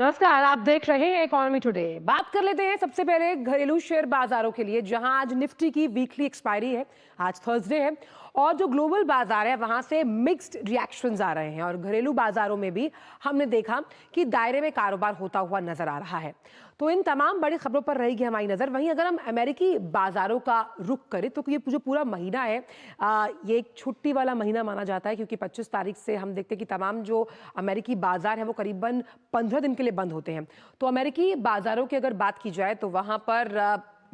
नमस्कार, आप देख रहे हैं इकोनॉमी टुडे। बात कर लेते हैं सबसे पहले घरेलू शेयर बाजारों के लिए, जहां आज निफ्टी की वीकली एक्सपायरी है। आज थर्सडे है और जो ग्लोबल बाजार है वहां से मिक्स्ड रिएक्शंस आ रहे हैं और घरेलू बाजारों में भी हमने देखा कि दायरे में कारोबार होता हुआ नजर आ रहा है। तो इन तमाम बड़ी खबरों पर रहेगी हमारी नजर। वहीं अगर हम अमेरिकी बाजारों का रुख करें तो ये जो पूरा महीना है ये एक छुट्टी वाला महीना माना जाता है, क्योंकि 25 तारीख से हम देखते हैं कि तमाम जो अमेरिकी बाजार है वो करीबन 15 दिन के लिए बंद होते हैं। तो अमेरिकी बाजारों की अगर बात की जाए तो वहां पर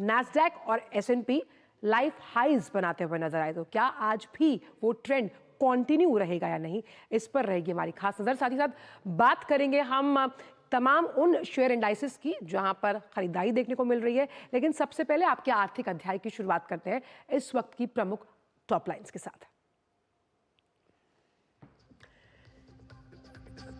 नैस्डैक और S&P लाइफ हाइज बनाते हुए नजर आए। तो क्या आज भी वो ट्रेंड कंटिन्यू रहेगा या नहीं, इस पर रहेगी हमारी खास नजर। साथ ही साथ बात करेंगे हम तमाम उन शेयर इंडाइसेस की जहां पर खरीदारी देखने को मिल रही है। लेकिन सबसे पहले आपके आर्थिक अध्याय की शुरुआत करते हैं इस वक्त की प्रमुख टॉप लाइंस के साथ।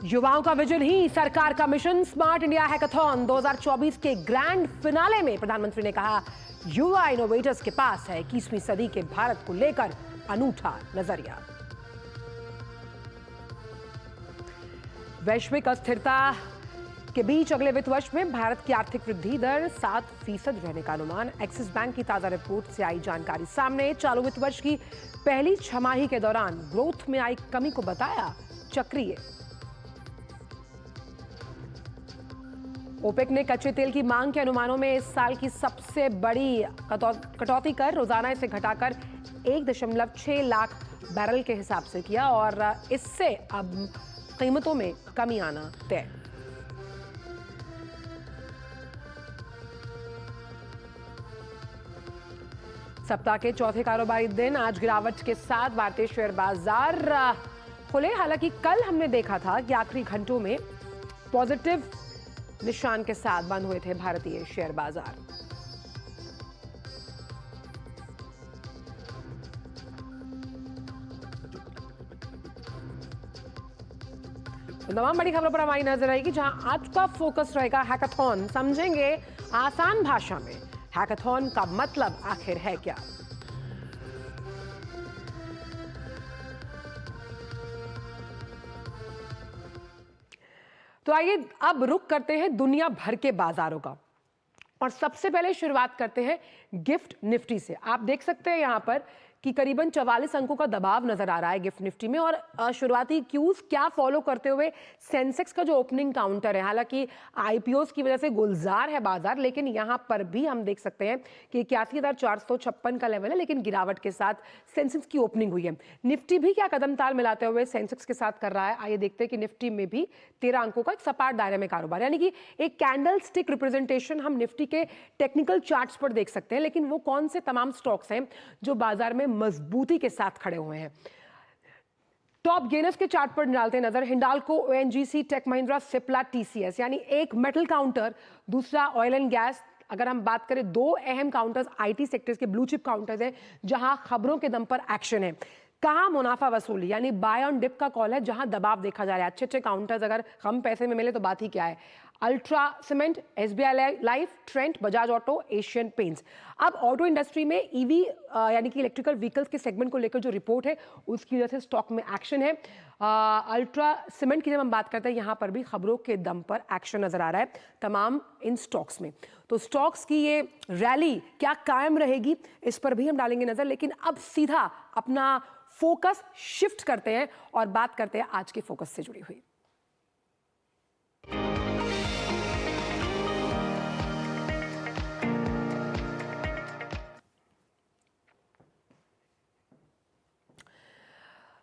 युवाओं का विजन ही सरकार का मिशन। स्मार्ट इंडिया हैकाथॉन 2024 के ग्रैंड फिनाले में प्रधानमंत्री ने कहा, युवा इनोवेटर्स के पास है 21वीं सदी के भारत को लेकर अनूठा नजरिया। वैश्विक अस्थिरता के बीच अगले वित्त वर्ष में भारत की आर्थिक वृद्धि दर 7% रहने का अनुमान। एक्सिस बैंक की ताजा रिपोर्ट से आई जानकारी सामने। चालू वित्त वर्ष की पहली छमाही के दौरान ग्रोथ में आई कमी को बताया चक्रीय। ओपेक ने कच्चे तेल की मांग के अनुमानों में इस साल की सबसे बड़ी कटौती कर रोजाना इसे घटाकर 1.6 लाख बैरल के हिसाब से किया और इससे अब कीमतों में कमी आना तय। सप्ताह के चौथे कारोबारी दिन आज गिरावट के साथ भारतीय शेयर बाजार खुले। हालांकि कल हमने देखा था कि आखिरी घंटों में पॉजिटिव निशान के साथ बंद हुए थे भारतीय शेयर बाजार। तमाम बड़ी खबरों पर हमारी नजर आएगी, जहां आज का फोकस रहेगा हैकाथॉन। समझेंगे आसान भाषा में हैकाथॉन का मतलब आखिर है क्या। तो आइए अब रुख करते हैं दुनिया भर के बाजारों का और सबसे पहले शुरुआत करते हैं गिफ्ट निफ्टी से। आप देख सकते हैं यहां पर कि करीबन 44 अंकों का दबाव नजर आ रहा है गिफ्ट निफ्टी में और शुरुआती क्यूज क्या फॉलो करते हुए सेंसेक्स का जो ओपनिंग काउंटर है, हालांकि आईपीओस की वजह से गुलजार है बाजार, लेकिन यहां पर भी हम देख सकते हैं कि 81,456 का लेवल है, लेकिन गिरावट के साथ सेंसेक्स की ओपनिंग हुई है। निफ्टी भी क्या कदम ताल मिलाते हुए सेंसेक्स के साथ कर रहा है, आइए देखते हैं कि निफ्टी में भी 13 अंकों का एक सपाट दायरे में कारोबार, यानी कि एक कैंडल स्टिक रिप्रेजेंटेशन हम निफ्टी के टेक्निकल चार्ट्स पर देख सकते हैं। लेकिन वो कौन से तमाम स्टॉक्स हैं जो बाजार में मजबूती के साथ खड़े हुए हैं। टॉप गेनर्स के चार्ट पर डालते नजर। Hindalco, ONGC, Tech Mahindra, Cipla, TCS, यानी एक मेटल काउंटर, दूसरा ऑयल एंड गैस। अगर हम बात करें दो अहम काउंटर्स आईटी सेक्टर्स के ब्लू चिप काउंटर्स हैं जहां खबरों के दम पर एक्शन है। कहां मुनाफा वसूली यानी बाय ऑन डिप का कॉल है, जहां दबाव देखा जा रहा है। अच्छे अच्छे काउंटर्स अगर कम पैसे में मिले तो बात ही क्या है। Ultra cement, SBI life, Trent, Bajaj auto, Asian paints. अब ऑटो इंडस्ट्री में ईवी यानी कि इलेक्ट्रिकल व्हीकल्स के सेगमेंट को लेकर जो रिपोर्ट है उसकी वजह से स्टॉक में एक्शन है। अल्ट्रा सीमेंट की जब हम बात करते हैं यहां पर भी खबरों के दम पर एक्शन नजर आ रहा है तमाम इन स्टॉक्स में। तो स्टॉक्स की ये रैली क्या कायम रहेगी, इस पर भी हम डालेंगे नजर। लेकिन अब सीधा अपना फोकस शिफ्ट करते हैं और बात करते हैं आज के फोकस से जुड़ी हुई।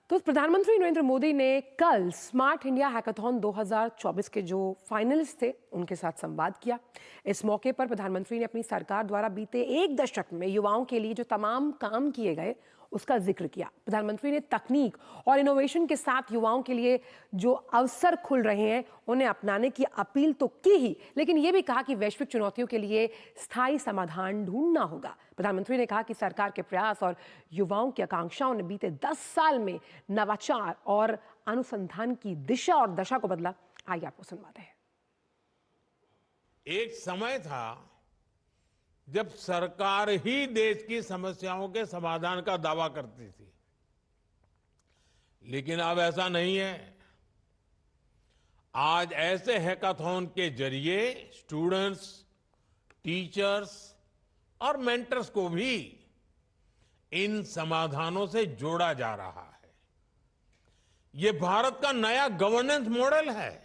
तो प्रधानमंत्री नरेंद्र मोदी ने कल स्मार्ट इंडिया हैकाथॉन 2024 के जो फाइनलिस्ट थे उनके साथ संवाद किया। इस मौके पर प्रधानमंत्री ने अपनी सरकार द्वारा बीते एक दशक में युवाओं के लिए जो तमाम काम किए गए उसका जिक्र किया। प्रधानमंत्री ने तकनीक और इनोवेशन के साथ युवाओं के लिए जो अवसर खुल रहे हैं उन्हें अपनाने की अपील तो की ही, लेकिन यह भी कहा कि वैश्विक चुनौतियों के लिए स्थायी समाधान ढूंढना होगा। प्रधानमंत्री ने कहा कि सरकार के प्रयास और युवाओं की आकांक्षाओं ने बीते 10 साल में नवाचार और अनुसंधान की दिशा और दशा को बदला। आइए आपको सुनवाते हैं। एक समय था जब सरकार ही देश की समस्याओं के समाधान का दावा करती थी, लेकिन अब ऐसा नहीं है। आज ऐसे हैकाथॉन के जरिए स्टूडेंट्स, टीचर्स और मेंटर्स को भी इन समाधानों से जोड़ा जा रहा है। ये भारत का नया गवर्नेंस मॉडल है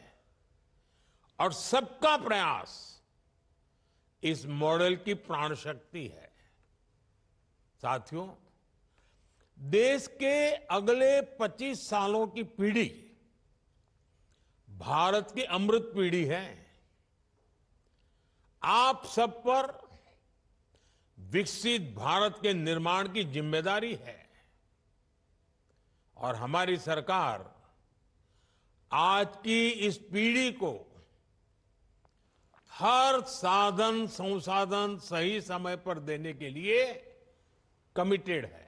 और सबका प्रयास इस मॉडल की प्राण शक्ति है। साथियों, देश के अगले 25 सालों की पीढ़ी भारत की अमृत पीढ़ी है। आप सब पर विकसित भारत के निर्माण की जिम्मेदारी है और हमारी सरकार आज की इस पीढ़ी को हर साधन संसाधन सही समय पर देने के लिए कमिटेड है।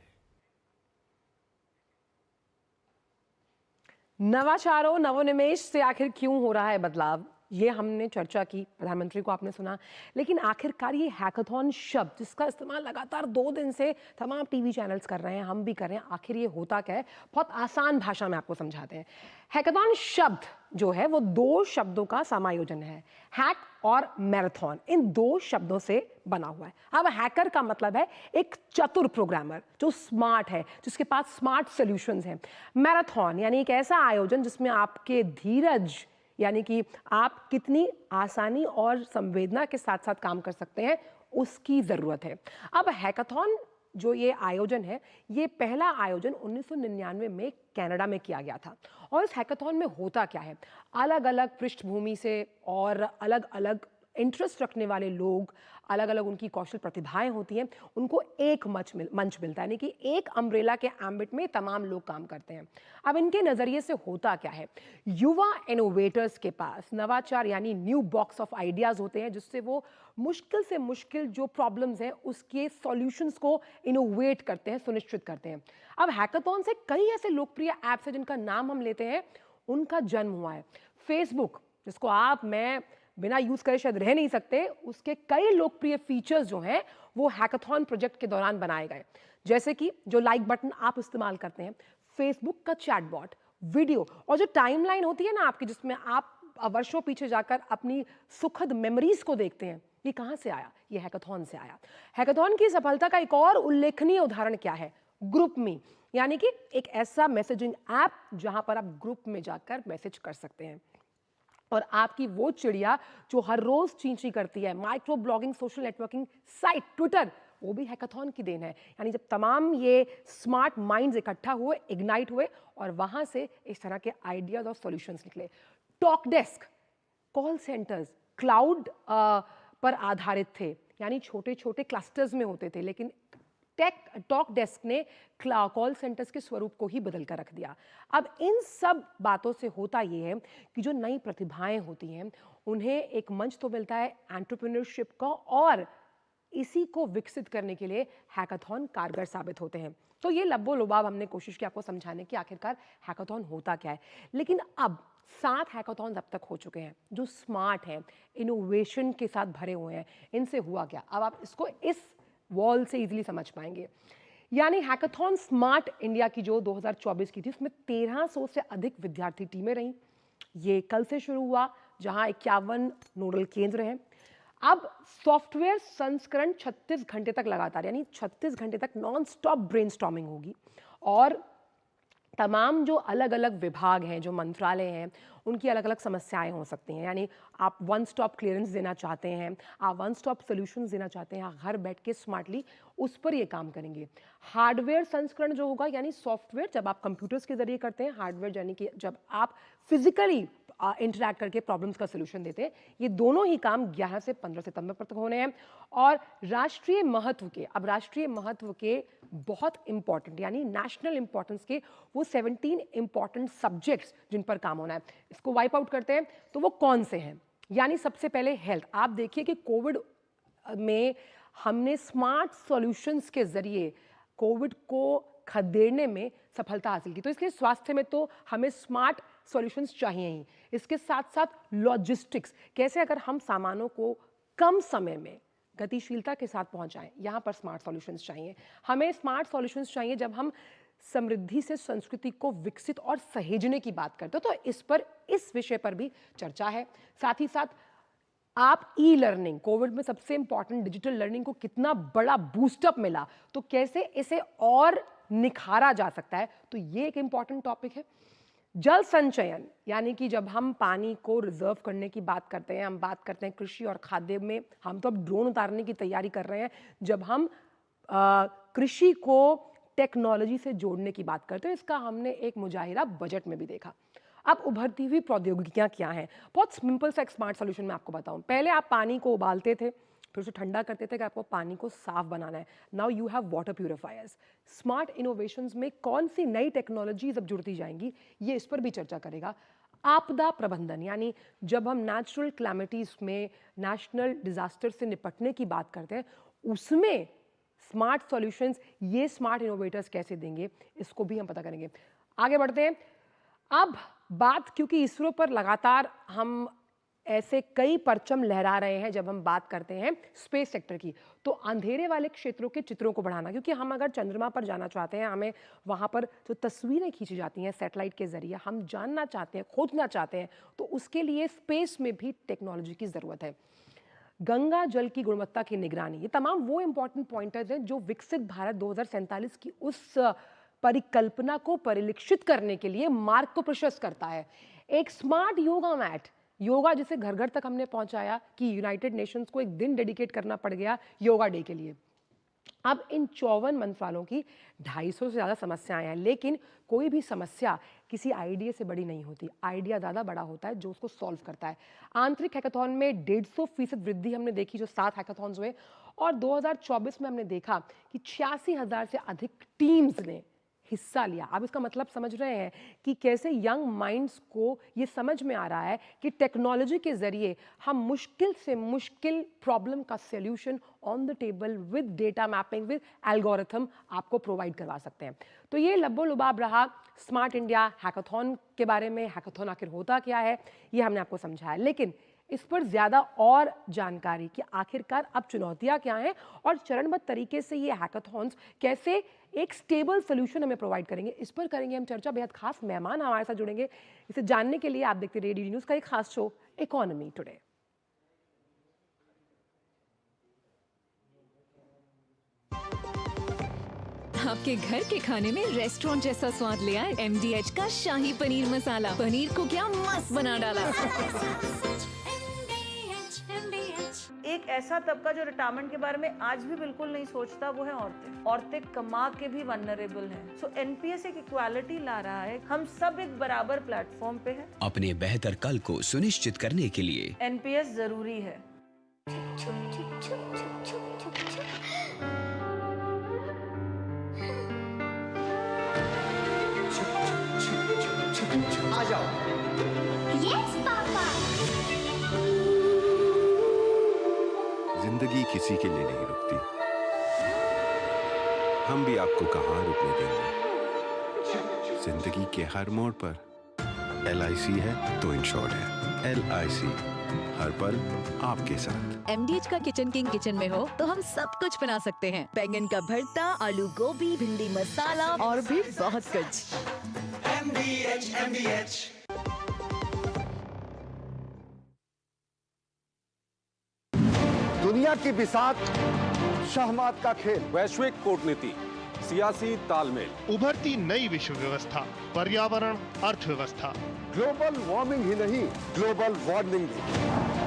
नवाचारों नवोन्मेष से आखिर क्यों हो रहा है बदलाव, ये हमने चर्चा की, प्रधानमंत्री को आपने सुना। लेकिन आखिरकार ये हैकाथॉन शब्द जिसका इस्तेमाल लगातार 2 दिन से तमाम टीवी चैनल्स कर रहे हैं, हम भी कर रहे हैं, आखिर ये होता क्या है? बहुत आसान भाषा में आपको समझाते हैं। हैकाथॉन शब्द जो है वो 2 शब्दों का समायोजन है, हैक और मैराथन। इन 2 शब्दों से बना हुआ है। अब हैकर का मतलब है एक चतुर प्रोग्रामर जो स्मार्ट है, जिसके पास स्मार्ट सॉल्यूशंस हैं। मैराथन यानी एक ऐसा आयोजन जिसमें आपके धीरज यानी कि आप कितनी आसानी और संवेदना के साथ साथ काम कर सकते हैं उसकी जरूरत है। अब हैकाथॉन जो ये आयोजन है, ये पहला आयोजन 1999 में कनाडा में किया गया था। और इस हैकाथॉन में होता क्या है, अलग अलग पृष्ठभूमि से और अलग अलग इंटरेस्ट रखने वाले लोग, अलग अलग उनकी कौशल प्रतिभाएं होती हैं, उनको एक मंच मिलता है, यानी कि एक अम्ब्रेला के एम्बिट में तमाम लोग काम करते हैं। अब इनके नजरिए से होता क्या है, युवा इनोवेटर्स के पास नवाचार यानी न्यू बॉक्स ऑफ आइडियाज होते हैं, जिससे वो मुश्किल से मुश्किल जो प्रॉब्लम्स हैं उसके सॉल्यूशंस को इनोवेट करते हैं, सुनिश्चित करते हैं। अब हैकाथॉन से कई ऐसे लोकप्रिय ऐप्स हैं जिनका नाम हम लेते हैं, उनका जन्म हुआ है। फेसबुक, जिसको आप मैं बिना यूज करे शायद रह नहीं सकते, उसके कई लोकप्रिय फीचर्स जो हैं वो हैकाथॉन प्रोजेक्ट के दौरान बनाए गए, जैसे कि जो लाइक बटन आप इस्तेमाल करते हैं, फेसबुक का चैटबॉट, वीडियो और जो टाइमलाइन होती है ना आपकी, जिसमें आप वर्षों पीछे जाकर अपनी सुखद मेमोरीज को देखते हैं, ये कहां से आया? ये हैकाथॉन से आया। हैकाथॉन की सफलता का एक और उल्लेखनीय उदाहरण क्या है? ग्रुप मी, यानी कि एक ऐसा मैसेजिंग ऐप जहां पर आप ग्रुप में जाकर मैसेज कर सकते हैं। और आपकी वो चिड़िया जो हर रोज चींची करती है, micro blogging social networking site Twitter, वो भी हैकाथॉन की देन है। यानी जब तमाम ये स्मार्ट माइंड्स इकट्ठा हुए, इग्नाइट हुए और वहां से इस तरह के आइडियाज और सॉल्यूशंस निकले। Talk desk, call centres cloud पर आधारित थे, यानी छोटे छोटे क्लस्टर्स में होते थे, लेकिन टॉक डेस्क ने कॉल सेंटर्स के स्वरूप को ही बदल कर रख दिया। अब इन सब बातों से होता यह है कि जो नई प्रतिभाएं होती हैं उन्हें एक मंच तो मिलता है एंटरप्रेन्योरशिप का, और इसी को विकसित करने के लिए हैकाथॉन कारगर साबित होते हैं। तो ये लब्बो लुबाब हमने कोशिश की आपको समझाने की आखिरकार हैकाथॉन होता क्या है। लेकिन अब 7 हैकाथॉन अब तक हो चुके हैं जो स्मार्ट हैं, इनोवेशन के साथ भरे हुए हैं। इनसे हुआ क्या, अब आप इसको इस वॉल से इजीली समझ पाएंगे। यानी हैकाथॉन स्मार्ट इंडिया की जो 2024 की थी, उसमें 1300 से अधिक विद्यार्थी टीमें रहीं। ये कल से शुरू हुआ, जहां 51 नोडल केंद्र हैं। अब सॉफ्टवेयर संस्करण 36 घंटे तक लगातार, यानी 36 घंटे तक नॉन स्टॉप ब्रेनस्टॉर्मिंग होगी। और तमाम जो अलग अलग विभाग हैं, जो मंत्रालय हैं, उनकी अलग अलग समस्याएं हो सकती हैं। यानी आप वन स्टॉप क्लियरेंस देना चाहते हैं, आप वन स्टॉप सॉल्यूशंस देना चाहते हैं, घर बैठ के स्मार्टली उस पर ये काम करेंगे। हार्डवेयर संस्करण जो होगा, यानी सॉफ्टवेयर जब आप कंप्यूटर्स के जरिए करते हैं, हार्डवेयर यानी कि जब आप फिजिकली इंटरैक्ट करके प्रॉब्लम्स का सलूशन देते हैं, ये दोनों ही काम 11 से 15 सितंबर तक होने हैं। और राष्ट्रीय महत्व के, अब राष्ट्रीय महत्व के बहुत इंपॉर्टेंट यानी नेशनल इंपॉर्टेंस के वो 17 इंपॉर्टेंट सब्जेक्ट्स जिन पर काम होना है, इसको वाइप आउट करते हैं। तो वो कौन से हैं? यानी सबसे पहले हेल्थ। आप देखिए कि कोविड में हमने स्मार्ट सॉल्यूशंस के जरिए कोविड को खदेड़ने में सफलता हासिल की। तो इसलिए स्वास्थ्य में तो हमें स्मार्ट सॉल्यूशंस चाहिए ही। इसके साथ साथ लॉजिस्टिक्स, कैसे अगर हम सामानों को कम समय में गतिशीलता के साथ पहुंचाएं, यहां पर स्मार्ट सॉल्यूशंस चाहिए। हमें स्मार्ट सॉल्यूशंस चाहिए जब हम समृद्धि से संस्कृति को विकसित और सहेजने की बात करते हो, तो इस विषय पर भी चर्चा है। साथ ही साथ आप ई लर्निंग, कोविड में सबसे इंपॉर्टेंट डिजिटल लर्निंग को कितना बड़ा बूस्टअप मिला, तो कैसे इसे और निखारा जा सकता है, तो ये एक इंपॉर्टेंट टॉपिक है। जल संचयन, यानी कि जब हम पानी को रिजर्व करने की बात करते हैं, हम बात करते हैं कृषि और खाद्य में, हम तो अब ड्रोन उतारने की तैयारी कर रहे हैं जब हम कृषि को टेक्नोलॉजी से जोड़ने की बात करते हैं। इसका हमने एक मुजाहिरा बजट में भी देखा। अब उभरती हुई प्रौद्योगिकियां क्या हैं? बहुत सिंपल सा एक स्मार्ट सॉल्यूशन मैं आपको बताऊं। पहले आप पानी को उबालते थे, फिर उसे ठंडा करते थे कि आपको पानी को साफ बनाना है। Now you have water purifiers. Smart innovations में कौन सी नई टेक्नोलॉजीज अब जुड़ती जाएंगी, ये इस पर भी चर्चा करेगा। आपदा प्रबंधन, यानी जब हम नेचुरल क्लैमिटीज में, नेशनल डिजास्टर से निपटने की बात करते हैं, उसमें स्मार्ट सॉल्यूशंस, ये स्मार्ट इनोवेटर्स कैसे देंगे, इसको भी हम पता करेंगे। आगे बढ़ते हैं। अब बात, क्योंकि इसरो पर लगातार हम ऐसे कई परचम लहरा रहे हैं जब हम बात करते हैं स्पेस सेक्टर की, तो अंधेरे वाले क्षेत्रों के चित्रों को बढ़ाना, क्योंकि हम अगर चंद्रमा पर जाना चाहते हैं, हमें वहां पर जो तस्वीरें खींची जाती हैं सैटेलाइट के जरिए, हम जानना चाहते हैं, खोजना चाहते हैं, तो उसके लिए स्पेस में भी टेक्नोलॉजी की जरूरत है। गंगा जल की गुणवत्ता की निगरानी, ये तमाम वो इंपॉर्टेंट पॉइंटर्स हैं जो विकसित भारत 2047 की उस परिकल्पना को परिलक्षित करने के लिए मार्ग को प्रशस्त करता है। एक स्मार्ट योगा मैट, योगा जिसे घर घर तक हमने पहुंचाया कि यूनाइटेड नेशंस को एक दिन डेडिकेट करना पड़ गया योगा डे के लिए। अब इन 54 मंत्रालयों की 250 से ज़्यादा समस्याएं हैं, लेकिन कोई भी समस्या किसी आइडिया से बड़ी नहीं होती। आइडिया ज़्यादा बड़ा होता है जो उसको सॉल्व करता है। आंतरिक हैकाथॉन में 150% वृद्धि हमने देखी, जो 7 हैकाथॉन्स हुए, और 2024 में हमने देखा कि 86,000 से अधिक टीम्स ने हिस्सा लिया। अब इसका मतलब समझ रहे हैं कि कैसे यंग माइंड्स को ये समझ में आ रहा है कि टेक्नोलॉजी के जरिए हम मुश्किल से मुश्किल प्रॉब्लम का solution on the table with data mapping, with algorithm आपको प्रोवाइड करवा सकते हैं। तो ये लब्बो लुबाब रहा स्मार्ट इंडिया हैकाथॉन के बारे में। हैकाथॉन आखिर होता क्या है, ये हमने आपको समझाया, लेकिन इस पर ज्यादा और जानकारी कि आखिरकार अब चुनौतियां क्या हैं और चरणबद्ध तरीके से ये हैकाथॉन्स कैसे एक स्टेबल सोल्यूशन हमें प्रोवाइड करेंगे, इस पर करेंगे हम चर्चा। बेहद खास मेहमान हमारे साथ जुड़ेंगे। इसे जानने के लिए आप देखते रहिए DD न्यूज़ का एक खास शो इकोनॉमी टुडे। आपके घर के खाने में रेस्टोरेंट जैसा स्वाद ले आए MDH का शाही पनीर मसाला। पनीर को क्या मस्त बना डाला। एक ऐसा तबका जो रिटायरमेंट के बारे में आज भी बिल्कुल नहीं सोचता, वो है औरतें। औरतें कमा के भी वनरेबल हैं। सो NPS एक इक्वालिटी ला रहा है, हम सब एक बराबर प्लेटफॉर्म पे हैं। अपने बेहतर कल को सुनिश्चित करने के लिए NPS जरूरी है। आ जाओ। Yes papa. जिंदगी किसी के लिए नहीं रुकती, हम भी आपको कहाँ रुकने देंगे। जिंदगी के हर मोड़ पर LIC है तो इंश्योर्ड है। LIC हर पल आपके साथ। MDH का किचन किंग किचन में हो तो हम सब कुछ बना सकते हैं। बैंगन का भरता, आलू गोभी, भिंडी मसाला और भी बहुत कुछ। MDH। दुनिया की बिसात शहमात का खेल, वैश्विक कूटनीति, सियासी तालमेल, उभरती नई विश्व व्यवस्था, पर्यावरण, अर्थव्यवस्था, ग्लोबल वार्मिंग ही नहीं, ग्लोबल वार्निंग भी।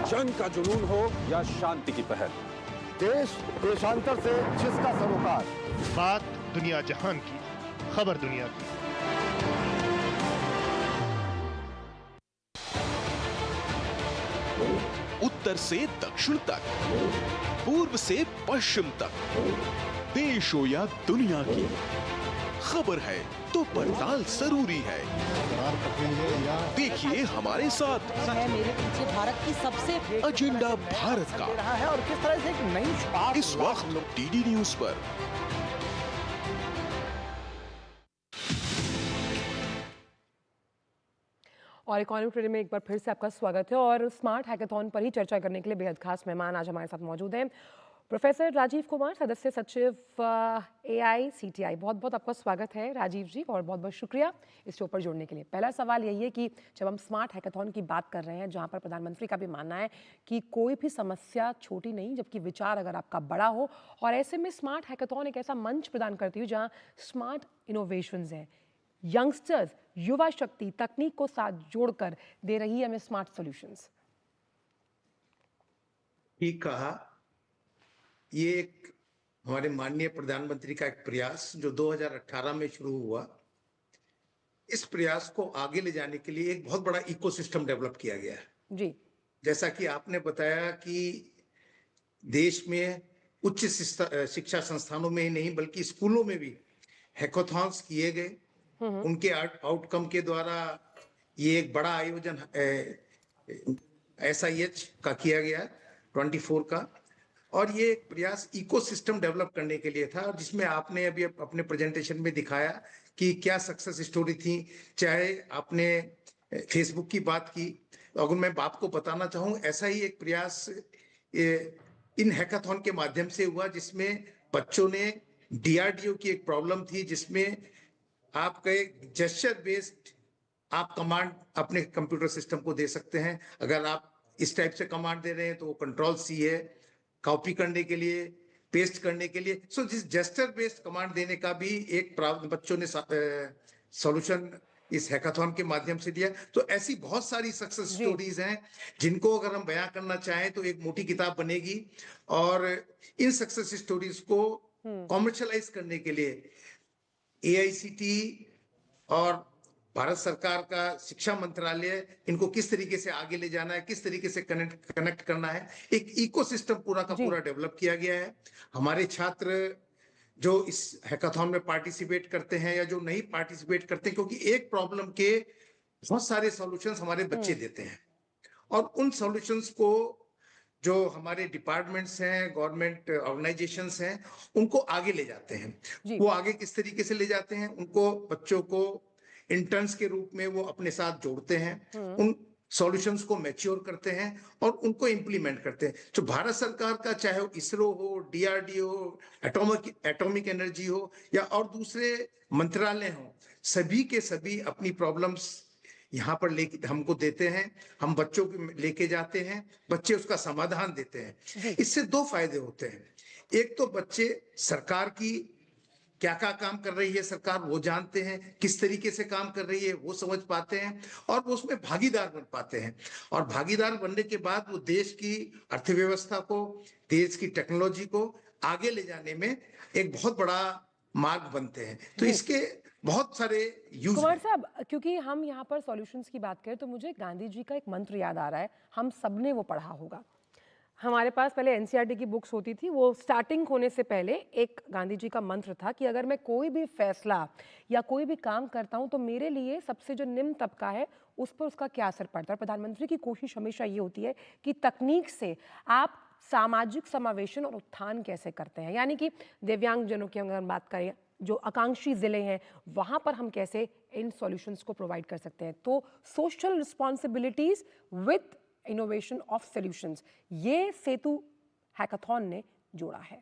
जंग का जुनून हो या शांति की पहल, देश देशांतर से जिसका सरोकार। बात दुनिया जहान की, खबर दुनिया की। उत्तर से दक्षिण तक, पूर्व से पश्चिम तक, देश हो या दुनिया की, खबर है तो पड़ताल जरूरी है। देखिए हमारे साथ मेरे पीछे भारत की सबसे एजेंडा भारत का रहा है और किस तरह से एक नई शुरुआत इस वक्त DD न्यूज पर। और इकोनॉमी टुडे में एक बार फिर से आपका स्वागत है। और स्मार्ट हैकाथॉन पर ही चर्चा करने के लिए बेहद खास मेहमान आज हमारे साथ मौजूद हैं। प्रोफेसर राजीव कुमार, सदस्य सचिव AICTI, बहुत बहुत आपका स्वागत है राजीव जी, और बहुत बहुत शुक्रिया इस शो पर जुड़ने के लिए। पहला सवाल यही है कि जब हम स्मार्ट हैकाथॉन की बात कर रहे हैं, जहां पर प्रधानमंत्री का भी मानना है कि कोई भी समस्या छोटी नहीं जबकि विचार अगर आपका बड़ा हो, और ऐसे में स्मार्ट हैकाथॉन एक ऐसा मंच प्रदान करती है जहाँ स्मार्ट इनोवेशंस हैं, यंगस्टर्स, युवा शक्ति तकनीक को साथ जोड़कर दे रही है हमें स्मार्ट सॉल्यूशंस। ठीक कहा। ये एक हमारे माननीय प्रधानमंत्री का एक प्रयास जो 2018 में शुरू हुआ। इस प्रयास को आगे ले जाने के लिए एक बहुत बड़ा इकोसिस्टम डेवलप किया गया है। जी, जैसा कि आपने बताया कि देश में उच्च शिक्षा संस्थानों में ही नहीं बल्कि स्कूलों में भी हैकाथॉन्स किए गए। उनके आउटकम के द्वारा ये एक बड़ा आयोजन SIH का किया गया 24 का, और ये एक प्रयास इकोसिस्टम डेवलप करने के लिए था, जिसमें आपने अभी अपने प्रेजेंटेशन में दिखाया कि क्या सक्सेस स्टोरी थी। चाहे आपने फेसबुक की बात की, अगर मैं आपको बताना चाहूँ, ऐसा ही एक प्रयास इन हैकाथॉन के माध्यम से हुआ, जिसमें बच्चों ने DRDO की एक प्रॉब्लम थी, जिसमें आपका जेस्चर बेस्ड आप कमांड अपने कंप्यूटर सिस्टम को दे सकते हैं। अगर आप इस टाइप से कमांड दे रहे हैं तो वो Ctrl+C है कॉपी करने के लिए, पेस्ट करने के लिए। सो जिस जेस्चर बेस्ड कमांड देने का भी एक बच्चों ने सॉल्यूशन इस हैकाथॉन के माध्यम से दिया। तो ऐसी बहुत सारी सक्सेस स्टोरीज हैं जिनको अगर हम बयां करना चाहें तो एक मोटी किताब बनेगी, और इन सक्सेस स्टोरीज को कॉमर्शलाइज करने के लिए AICTE और भारत सरकार का शिक्षा मंत्रालय इनको किस तरीके से आगे ले जाना है, किस तरीके से कनेक्ट करना है, एक इकोसिस्टम पूरा का पूरा डेवलप किया गया है। हमारे छात्र जो इस हैकाथॉन में पार्टिसिपेट करते हैं या जो नहीं पार्टिसिपेट करते, क्योंकि एक प्रॉब्लम के बहुत सारे सॉल्यूशंस हमारे बच्चे देते हैं, और उन सॉल्यूशंस को जो हमारे डिपार्टमेंट्स हैं, गवर्नमेंट ऑर्गेनाइजेशंस हैं, उनको आगे ले जाते हैं। वो आगे किस तरीके से ले जाते हैं, उनको बच्चों को इंटर्न्स के रूप में वो अपने साथ जोड़ते हैं, उन सॉल्यूशंस को मैच्योर करते हैं और उनको इंप्लीमेंट करते हैं। जो भारत सरकार का, चाहे वो इसरो हो, DRDO हो, एटॉमिक एनर्जी हो या और दूसरे मंत्रालय हो, सभी के सभी अपनी प्रॉब्लम्स यहाँ पर लेके हमको देते हैं, हम बच्चों को लेके जाते हैं, बच्चे उसका समाधान देते हैं। इससे दो फायदे होते हैं। एक तो बच्चे सरकार की क्या क्या काम कर रही है सरकार वो जानते हैं, किस तरीके से काम कर रही है वो समझ पाते हैं, और वो उसमें भागीदार बन पाते हैं। और भागीदार बनने के बाद वो देश की अर्थव्यवस्था को, देश की टेक्नोलॉजी को आगे ले जाने में एक बहुत बड़ा मार्ग बनते हैं। तो इसके बहुत सारे यूज। कुमार साहब, क्योंकि हम यहाँ पर सॉल्यूशंस की बात करें तो मुझे गांधी जी का एक मंत्र याद आ रहा है, हम सबने वो पढ़ा होगा। हमारे पास पहले NCERT की बुक्स होती थी, वो स्टार्टिंग होने से पहले एक गांधी जी का मंत्र था कि अगर मैं कोई भी फैसला या कोई भी काम करता हूं तो मेरे लिए सबसे जो निम्न तबका है उस पर उसका क्या असर पड़ता है। प्रधानमंत्री की कोशिश हमेशा ये होती है कि तकनीक से आप सामाजिक समावेशन और उत्थान कैसे करते हैं, यानी कि दिव्यांगजनों की अगर बात करें, जो आकांक्षी जिले हैं, वहां पर हम कैसे इन सॉल्यूशंस को प्रोवाइड कर सकते हैं। तो social responsibilities with innovation of solutions, ये सेतु हैकाथॉन ने जोड़ा है।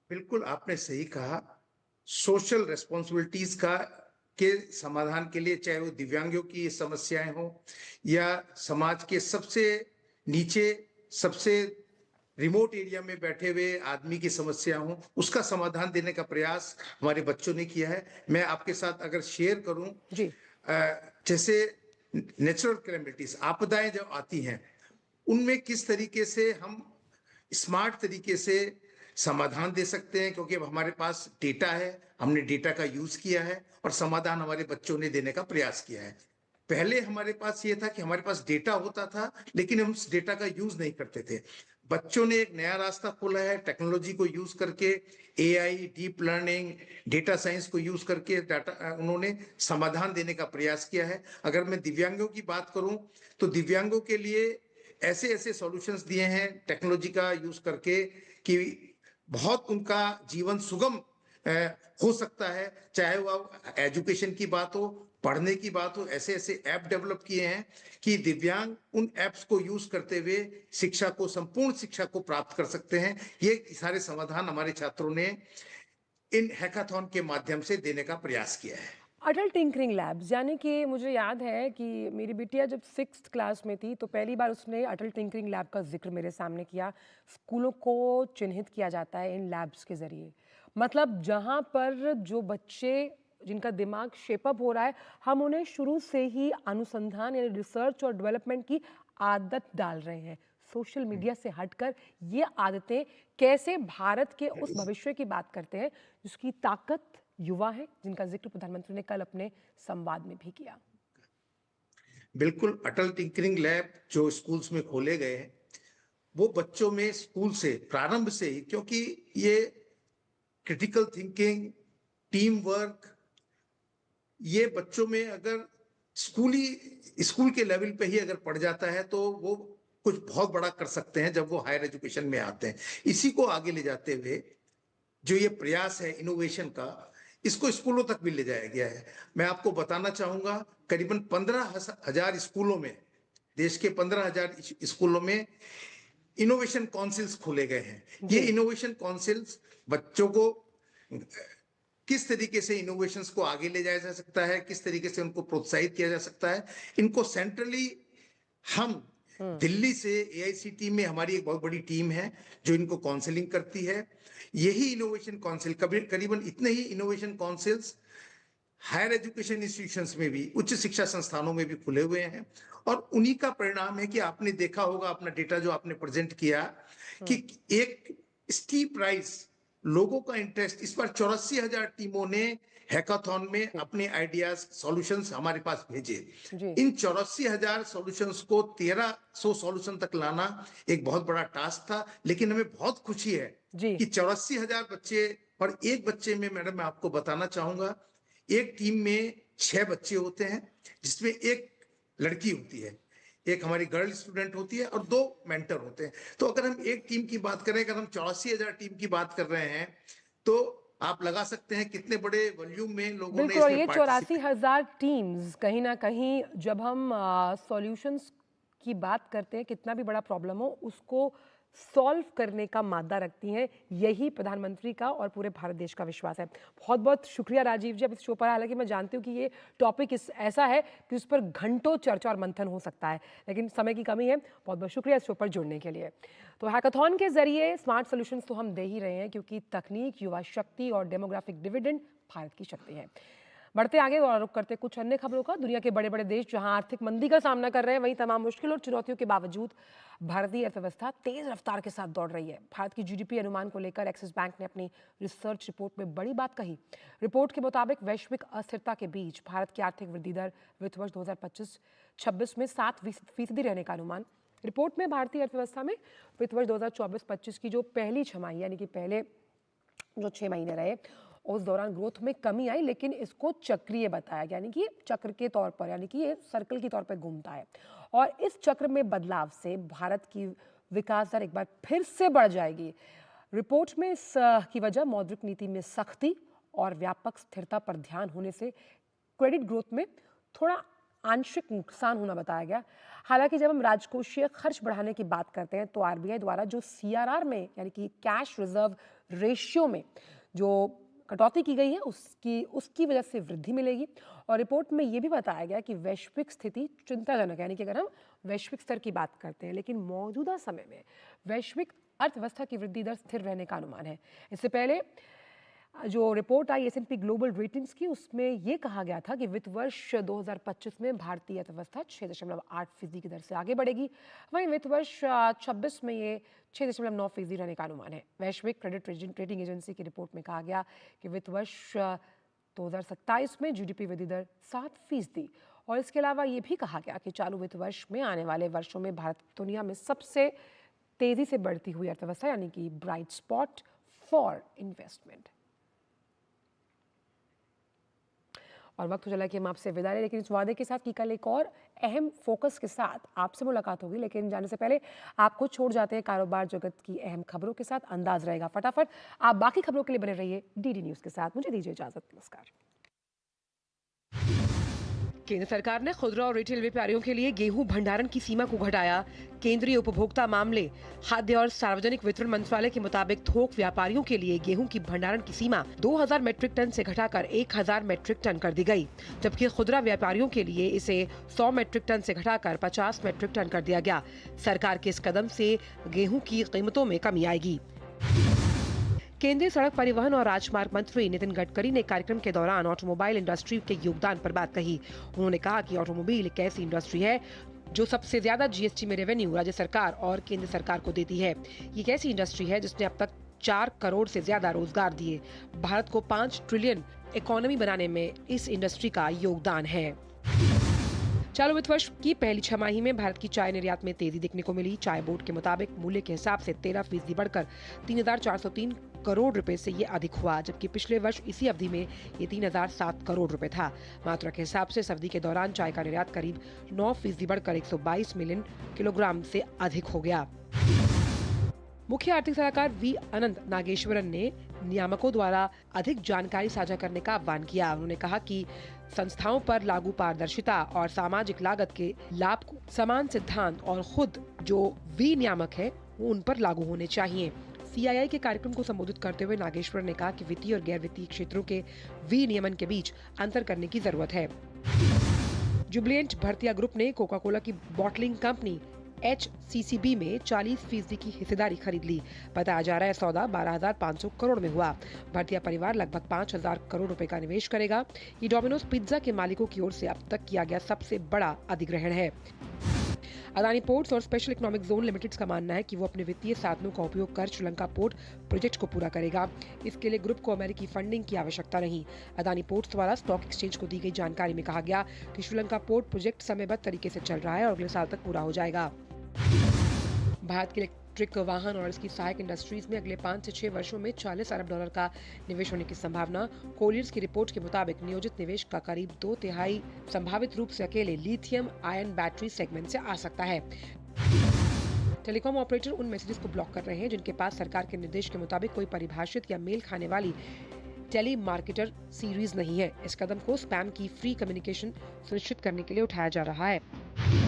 बिल्कुल आपने सही कहा। सोशल रिस्पॉन्सिबिलिटीज का के समाधान के लिए, चाहे वो दिव्यांगों की समस्याएं हो या समाज के सबसे नीचे, सबसे रिमोट एरिया में बैठे हुए आदमी की समस्या हो, उसका समाधान देने का प्रयास हमारे बच्चों ने किया है। मैं आपके साथ अगर शेयर करूं जी, जैसे नेचुरल कैलेमिटीज, आपदाएं जब आती हैं, उनमें किस तरीके से हम स्मार्ट तरीके से समाधान दे सकते हैं, क्योंकि अब हमारे पास डेटा है, हमने डेटा का यूज किया है और समाधान हमारे बच्चों ने देने का प्रयास किया है। पहले हमारे पास ये था कि हमारे पास डेटा होता था लेकिन हम उस डेटा का यूज नहीं करते थे। बच्चों ने एक नया रास्ता खोला है, टेक्नोलॉजी को यूज करके, AI, deep learning, data science को यूज करके डाटा उन्होंने समाधान देने का प्रयास किया है। अगर मैं दिव्यांगों की बात करूं तो दिव्यांगों के लिए ऐसे ऐसे सॉल्यूशंस दिए हैं टेक्नोलॉजी का यूज करके कि बहुत उनका जीवन सुगम हो सकता है। चाहे वो एजुकेशन की बात हो, पढ़ने की बात हो, ऐसे ऐसे ऐप डेवलप किए हैं कि दिव्यांग उन ऐप्स को यूज करते हुए शिक्षा को, संपूर्ण शिक्षा को प्राप्त कर सकते हैं। ये सारे समाधान हमारे छात्रों ने इन हैकाथॉन के माध्यम से देने का प्रयास किया है। अटल टिंकरिंग लैब्स, यानी कि मुझे याद है कि मेरी बिटिया जब 6th क्लास में थी तो पहली बार उसने अटल टिंकरिंग लैब का जिक्र मेरे सामने किया। स्कूलों को चिन्हित किया जाता है इन लैब्स के ज़रिए, मतलब जहाँ पर जो बच्चे जिनका दिमाग शेपअप हो रहा है, हम उन्हें शुरू से ही अनुसंधान यानी रिसर्च और डेवलपमेंट की आदत डाल रहे हैं। सोशल मीडिया से हटकर ये आदतें कैसे भारत के उस भविष्य की बात करते हैं जिसकी ताकत युवा है, जिनका जिक्र प्रधानमंत्री ने कल अपने संवाद में भी किया। बिल्कुल, अटल टिंकरिंग लैब जो स्कूल्स में खोले गए हैं वो बच्चों में स्कूल से प्रारंभ से ही, क्योंकि ये क्रिटिकल थिंकिंग, टीम वर्क, ये बच्चों में अगर स्कूल के लेवल पे ही अगर पढ़ जाता है तो वो कुछ बहुत बड़ा कर सकते हैं जब वो हायर एजुकेशन में आते हैं। इसी को आगे ले जाते हुए जो ये प्रयास है इनोवेशन का, इसको स्कूलों तक भी ले जाया गया है। मैं आपको बताना चाहूंगा, करीबन 15,000 स्कूलों में, देश के 15,000 स्कूलों में इनोवेशन काउंसिल्स खोले गए हैं। ये इनोवेशन काउंसिल्स बच्चों को किस तरीके से इनोवेशंस को आगे ले जाया जा सकता है, किस तरीके से उनको प्रोत्साहित किया जा सकता है, इनको सेंट्रली हम दिल्ली से AICT में हमारी एक बहुत बड़ी टीम है जो इनको काउंसलिंग करती है। यही इनोवेशन काउंसिल, करीबन इतने ही innovation councils higher education institutions में भी, उच्च शिक्षा संस्थानों में भी खुले हुए हैं। और उन्हीं का परिणाम है कि आपने देखा होगा, अपना डेटा जो आपने प्रेजेंट किया, कि एक स्टीप राइज, लोगों का इंटरेस्ट। इस बार 84,000 टीमों ने हैकाथॉन में अपने आइडियाज, सॉल्यूशंस हमारे पास भेजे। इन 84,000 सॉल्यूशंस को 1300 सॉल्यूशन तक लाना एक बहुत बड़ा टास्क था, लेकिन हमें बहुत खुशी है कि 84,000 बच्चे, और एक बच्चे में, मैडम मैं आपको बताना चाहूंगा, एक टीम में 6 बच्चे होते हैं जिसमें एक लड़की होती है, एक हमारी गर्ल स्टूडेंट होती है और 2 मेंटर होते हैं। तो अगर हम एक टीम की बात करें, अगर हम 84,000 टीम की बात कर रहे हैं तो आप लगा सकते हैं कितने बड़े वॉल्यूम में लोगों ने इसमें ये 84,000 टीम्स कहीं ना कहीं, जब हम सॉल्यूशंस की बात करते हैं, कितना भी बड़ा प्रॉब्लम हो उसको सॉल्व करने का मादा रखती हैं। यही प्रधानमंत्री का और पूरे भारत देश का विश्वास है। बहुत बहुत शुक्रिया राजीव जी, अब इस शो पर, हालांकि मैं जानती हूँ कि ये टॉपिक ऐसा है कि उस पर घंटों चर्चा और मंथन हो सकता है, लेकिन समय की कमी है। बहुत बहुत शुक्रिया इस शो पर जुड़ने के लिए। तो हैकाथॉन के जरिए स्मार्ट सोल्यूशंस तो हम दे ही रहे हैं, क्योंकि तकनीक, युवा शक्ति और डेमोग्राफिक डिविडेंड भारत की शक्ति है। बढ़ते आगे और रुख करते कुछ अन्य खबरों का। दुनिया के बड़े बड़े देश जहां आर्थिक मंदी का सामना कर रहे हैं, वहीं तमाम मुश्किल और चुनौतियों के बावजूद भारतीय अर्थव्यवस्था तेज रफ्तार के साथ दौड़ रही है। भारत की GDP अनुमान को लेकर एक्सिस बैंक ने अपनी रिसर्च रिपोर्ट में बड़ी बात कही। रिपोर्ट के मुताबिक वैश्विक अस्थिरता के बीच भारत की आर्थिक वृद्धि दर वित्त वर्ष 2025-26 में 7% रहने का अनुमान। रिपोर्ट में भारतीय अर्थव्यवस्था में वित्त वर्ष 2024-25 की जो पहली छमाही, यानी कि पहले जो 6 महीने रहे, उस दौरान ग्रोथ में कमी आई, लेकिन इसको चक्रीय बताया गया, यानी कि चक्र के तौर पर, यानी कि ये सर्कल के तौर पर घूमता है। और इस चक्र में बदलाव से भारत की विकास दर एक बार फिर से बढ़ जाएगी। रिपोर्ट में इसकी वजह मौद्रिक नीति में सख्ती और व्यापक स्थिरता पर ध्यान होने से क्रेडिट ग्रोथ में थोड़ा आंशिक नुकसान होना बताया गया। हालांकि जब हम राजकोषीय खर्च बढ़ाने की बात करते हैं तो RBI द्वारा जो CRR में, यानी कि कैश रिजर्व रेशियो में जो कटौती की गई है, उसकी वजह से वृद्धि मिलेगी। और रिपोर्ट में ये भी बताया गया कि वैश्विक स्थिति चिंताजनक है, यानी कि अगर हम वैश्विक स्तर की बात करते हैं, लेकिन मौजूदा समय में वैश्विक अर्थव्यवस्था की वृद्धि दर स्थिर रहने का अनुमान है। इससे पहले जो रिपोर्ट आई S&P ग्लोबल रेटिंग्स की, उसमें यह कहा गया था कि वित्त वर्ष 2025 में भारतीय अर्थव्यवस्था 6.8% की दर से आगे बढ़ेगी। वहीं वित्त वर्ष 26 में ये 6.9% रहने का अनुमान है। वैश्विक क्रेडिट रेटिंग एजेंसी की रिपोर्ट में कहा गया कि वित्त वर्ष 2027 में GDP वृद्धि दर 7%। और इसके अलावा ये भी कहा गया कि चालू वित्त वर्ष में आने वाले वर्षों में भारत दुनिया में सबसे तेजी से बढ़ती हुई अर्थव्यवस्था, यानी कि ब्राइट स्पॉट फॉर इन्वेस्टमेंट। और वक्त हो चला कि हम आपसे विदा लें, लेकिन इस वादे के साथ कि कल एक और अहम फोकस के साथ आपसे मुलाकात होगी। लेकिन जाने से पहले आपको छोड़ जाते हैं कारोबार जगत की अहम खबरों के साथ। अंदाज रहेगा फटाफट। आप बाकी खबरों के लिए बने रहिए DD न्यूज़ के साथ। मुझे दीजिए इजाजत। नमस्कार। केंद्र सरकार ने खुदरा और रिटेल व्यापारियों के लिए गेहूं भंडारण की सीमा को घटाया। केंद्रीय उपभोक्ता मामले, खाद्य और सार्वजनिक वितरण मंत्रालय के मुताबिक थोक व्यापारियों के लिए गेहूं की भंडारण की सीमा 2000 मीट्रिक टन से घटाकर 1000 मीट्रिक टन कर दी गई, जबकि खुदरा व्यापारियों के लिए इसे 100 मीट्रिक टन से घटाकर 50 मीट्रिक टन कर दिया गया। सरकार के इस कदम से गेहूं की कीमतों में कमी आएगी। केंद्रीय सड़क परिवहन और राजमार्ग मंत्री नितिन गडकरी ने कार्यक्रम के दौरान ऑटोमोबाइल इंडस्ट्री के योगदान पर बात कही। उन्होंने कहा कि ऑटोमोबाइल एक ऐसी इंडस्ट्री है जो सबसे ज्यादा जीएसटी में रेवेन्यू राज्य सरकार और केंद्र सरकार को देती है। ये एक ऐसी इंडस्ट्री है जिसने अब तक 4 करोड़ से ज्यादा रोजगार दिए। भारत को 5 ट्रिलियन इकोनॉमी बनाने में इस इंडस्ट्री का योगदान है। चालू वित्त वर्ष की पहली छमाही में भारत की चाय निर्यात में तेजी देखने को मिली। चाय बोर्ड के मुताबिक मूल्य के हिसाब से 13% बढ़कर 3403 करोड़ रुपए से ये अधिक हुआ, जबकि पिछले वर्ष इसी अवधि में ये 3007 करोड़ रुपए था। मात्रा के हिसाब से इस अवधि के दौरान चाय का निर्यात करीब 9% बढ़कर 122 मिलियन किलोग्राम से अधिक हो गया। मुख्य आर्थिक सलाहकार वी अनंत नागेश्वरन ने नियामकों द्वारा अधिक जानकारी साझा करने का आह्वान किया। उन्होंने कहा कि संस्थाओं पर लागू पारदर्शिता और सामाजिक लागत के लाभ को समान सिद्धांत और खुद जो विनियामक है वो उन पर लागू होने चाहिए। सीआईआई के कार्यक्रम को संबोधित करते हुए नागेश्वर ने कहा कि वित्तीय और गैर वित्तीय क्षेत्रों के विनियमन के बीच अंतर करने की जरूरत है। जुबिलेंट भरतिया ग्रुप ने कोका कोला की बॉटलिंग कंपनी HCCB में 40% की हिस्सेदारी खरीद ली। बताया जा रहा है सौदा 12,500 करोड़ में हुआ। भरतिया परिवार लगभग 5,000 करोड़ रुपए का निवेश करेगा। ये डोमिनोज पिज्जा के मालिकों की ओर से अब तक किया गया सबसे बड़ा अधिग्रहण है। अदानी पोर्ट्स और स्पेशल इकोनॉमिक जोन लिमिटेड का मानना है कि वो अपने वित्तीय साधनों का उपयोग कर श्रीलंका पोर्ट प्रोजेक्ट को पूरा करेगा। इसके लिए ग्रुप को अमेरिकी फंडिंग की आवश्यकता नहीं। अदानी पोर्ट्स द्वारा स्टॉक एक्सचेंज को दी गई जानकारी में कहा गया कि श्रीलंका पोर्ट प्रोजेक्ट समयबद्ध तरीके से चल रहा है और अगले साल तक पूरा हो जाएगा। भारत के इलेक्ट्रिक वाहन और इसकी सहायक इंडस्ट्रीज में अगले 5 से 6 वर्षों में $40 अरब का निवेश होने की संभावना। कोलियर्स की रिपोर्ट के मुताबिक नियोजित निवेश का करीब 2/3 संभावित रूप से अकेले लिथियम आयन बैटरी सेगमेंट से आ सकता है। टेलीकॉम ऑपरेटर उन मैसेजेस को ब्लॉक कर रहे हैं जिनके पास सरकार के निर्देश के मुताबिक कोई परिभाषित या मेल खाने वाली टेली मार्केटर सीरीज नहीं है। इस कदम को स्पैम की फ्री कम्युनिकेशन सुनिश्चित करने के लिए उठाया जा रहा है।